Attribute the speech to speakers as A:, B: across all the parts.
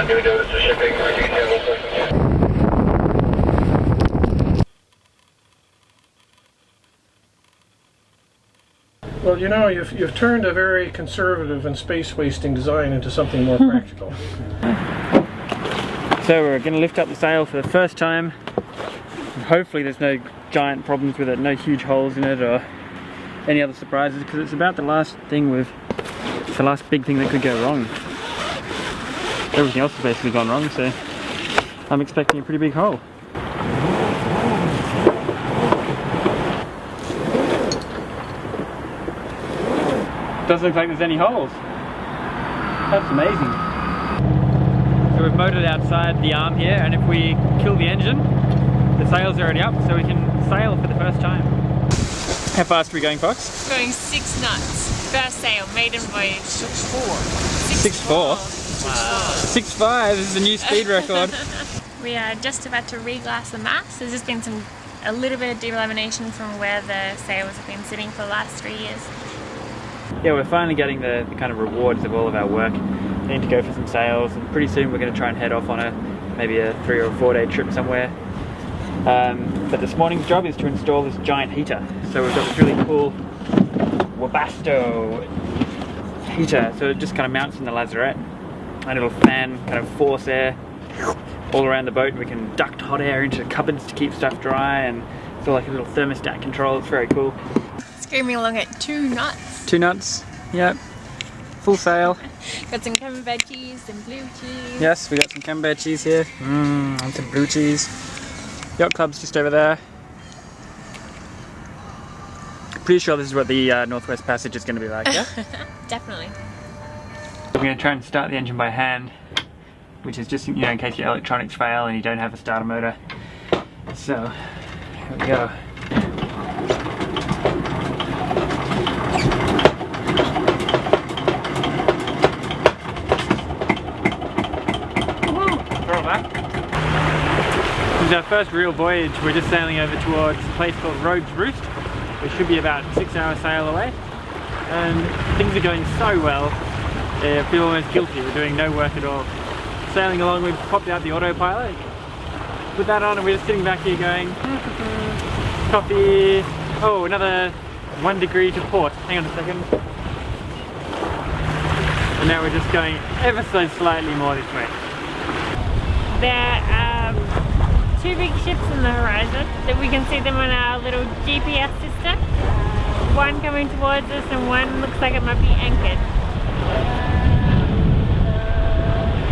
A: New notice of shipping for details.
B: Well, you know, you've turned a very conservative and space-wasting design into something more practical.
C: So we're going to lift up the sail for the first time. And hopefully there's no giant problems with it, no huge holes in it or any other surprises, because it's about the last thing the last big thing that could go wrong. Everything else has basically gone wrong, so I'm expecting a pretty big hole. Doesn't look like there's any holes. That's amazing. So we've motored outside the arm here, and if we kill the engine, the sail's already up, so we can sail for the first time. How fast are we going, Fox?
D: Going 6 knots. First sail, maiden voyage.
B: 6'4".
C: 6'4"? Wow. 6'5", this is a new speed record.
D: We are just about to reglass the mast. There's just been a little bit of delamination from where the sails have been sitting for the last 3 years.
C: Yeah, we're finally getting the kind of rewards of all of our work. We need to go for some sails, and pretty soon we're going to try and head off on maybe a 3 or 4 day trip somewhere. But this morning's job is to install this giant heater. So we've got this really cool Webasto heater. So it just kind of mounts in the lazarette, and it'll fan kind of force air all around the boat, and we can duct hot air into cupboards to keep stuff dry, and it's all like a little thermostat control. It's very cool.
D: Screaming along at 2 knots.
C: 2 knots, yep. Full sail.
D: Got some camembert cheese, some blue cheese.
C: Yes, we got some camembert cheese here. And some blue cheese. Yacht club's just over there. Pretty sure this is what the Northwest Passage is going to be like, yeah?
D: Definitely.
C: We're going to try and start the engine by hand, which is just, you know, in case your electronics fail and you don't have a starter motor. So, here we go. This is our first real voyage. We're just sailing over towards a place called Rogue's Roost, which should be about a 6-hour sail away. And things are going so well, I feel almost guilty. We're doing no work at all. Sailing along, we've popped out the autopilot, put that on, and we're just sitting back here going, coffee, oh, another 1 degree to port. Hang on a second. And now we're just going ever so slightly more this way.
D: There are 2 big ships in the horizon that we can see them on our little GPS system. One coming towards us and one looks like it might be anchored.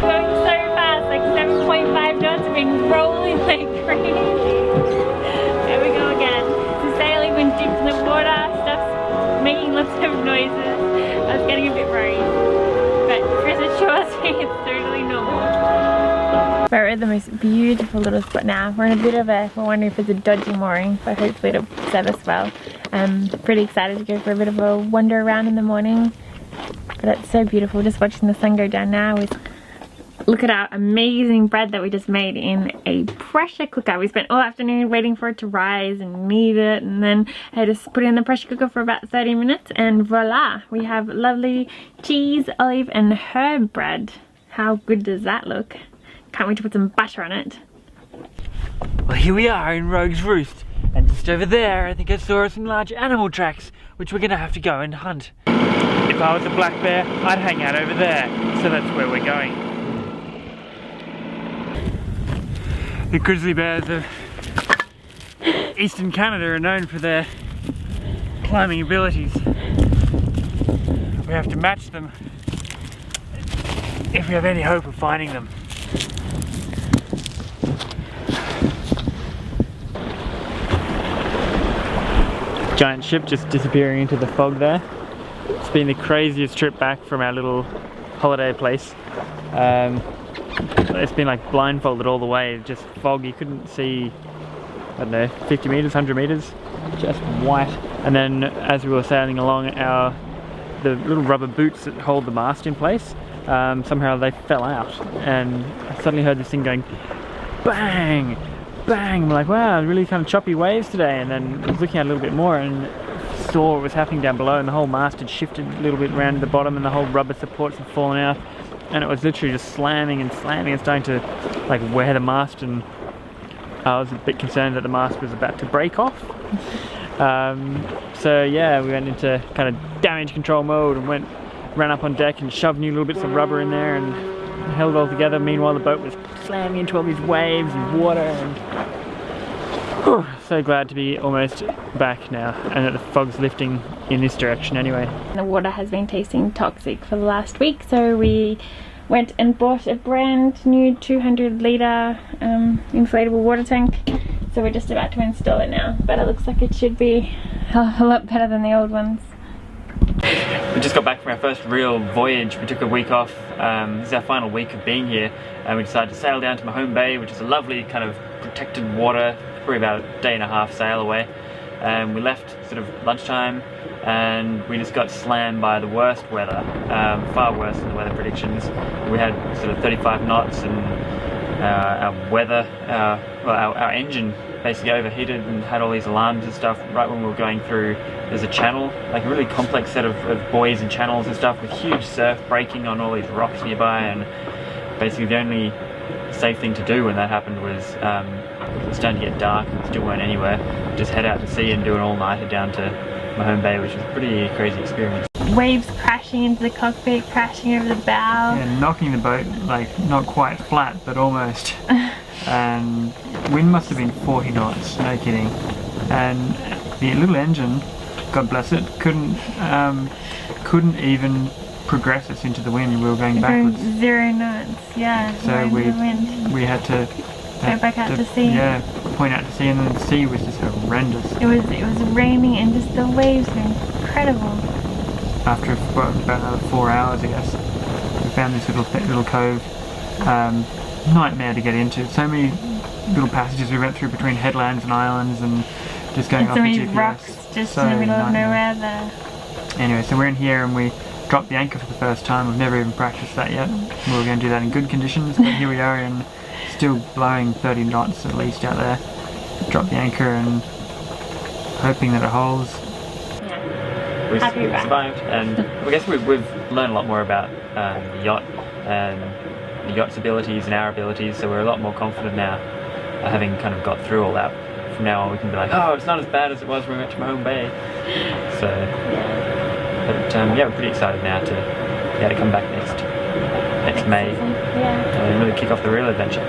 D: Going so fast, like 7.5 knots, we've been rolling like crazy. There we go again. The sail even dipped in the water, stuff's making lots of noises. I was getting a bit worried. But Chris assures me it's totally normal. We're at the most beautiful little spot now. We're in a bit of we're wondering if it's a dodgy mooring, but hopefully it'll serve us well. Pretty excited to go for a bit of a wander around in the morning. But it's so beautiful, just watching the sun go down now. Look at our amazing bread that we just made in a pressure cooker. We spent all afternoon waiting for it to rise and knead it, and then I just put it in the pressure cooker for about 30 minutes, and voila! We have lovely cheese, olive and herb bread. How good does that look? Can't wait to put some butter on it.
C: Well, here we are in Rogue's Roost, and just over there I think I saw some large animal tracks, which we're gonna have to go and hunt. If I was a black bear, I'd hang out over there, so that's where we're going. The grizzly bears of eastern Canada are known for their climbing abilities. We have to match them if we have any hope of finding them. Giant ship just disappearing into the fog there. It's been the craziest trip back from our little holiday place. It's been like blindfolded all the way, just fog. You couldn't see, I don't know, 50 meters, 100 meters, just white. And then as we were sailing along, the little rubber boots that hold the mast in place, somehow they fell out, and I suddenly heard this thing going bang, bang. I'm like, wow, really kind of choppy waves today. And then I was looking at it a little bit more and saw what was happening down below, and the whole mast had shifted a little bit around the bottom, and the whole rubber supports had fallen out. and it was literally just slamming and slamming and starting to like wear the mast, and I was a bit concerned that the mast was about to break off. So yeah, we went into kind of damage control mode and ran up on deck and shoved new little bits of rubber in there and held it all together. Meanwhile the boat was slamming into all these waves and water, and so glad to be almost back now and that the fog's lifting in this direction anyway.
D: The water has been tasting toxic for the last week, so we went and bought a brand new 200 litre inflatable water tank. So we're just about to install it now, but it looks like it should be a lot better than the old ones.
C: We just got back from our first real voyage. We took a week off. This is our final week of being here, and we decided to sail down to Mahone Bay, which is a lovely kind of protected water, probably about a day and a half sail away. We left sort of lunchtime, and we just got slammed by the worst weather, far worse than the weather predictions. We had sort of 35 knots, and our engine basically overheated and had all these alarms and stuff right when we were going through. There's a channel, like a really complex set of buoys and channels and stuff with huge surf breaking on all these rocks nearby, and basically the only safe thing to do when that happened was it was starting to get dark and still weren't anywhere, just head out to sea and do an all-nighter down to Mahone Bay, which was a pretty crazy experience.
D: Waves crashing into the cockpit, crashing over the bow.
C: Yeah, knocking the boat like not quite flat but almost. And wind must have been 40 knots, no kidding. And the little engine, God bless it, couldn't even progress us into the wind. We were going backwards.
D: 0 knots, yeah.
C: So we had to
D: go back out to sea.
C: Yeah, point out to sea, and then the sea was just horrendous.
D: It was raining, and just the waves were incredible.
C: After about another 4 hours, I guess, we found this little cove. Nightmare to get into. So many little passages we went through between headlands and islands, and just going off the GPS.
D: Rocks just in the middle of nowhere there.
C: Anyway, so we're in here and we dropped the anchor for the first time. We've never even practiced that yet. We were going to do that in good conditions, but here we are in still blowing 30 knots at least out there. Drop the anchor and hoping that it holds.
D: Yeah.
C: We survived, and I guess we've learned a lot more about the yacht and the yacht's abilities and our abilities, so we're a lot more confident now, having kind of got through all that. From now on we can be like, oh, it's not as bad as it was when we went to Mahone Bay. So, but yeah, we're pretty excited now to come back next May and really kick off the real adventure.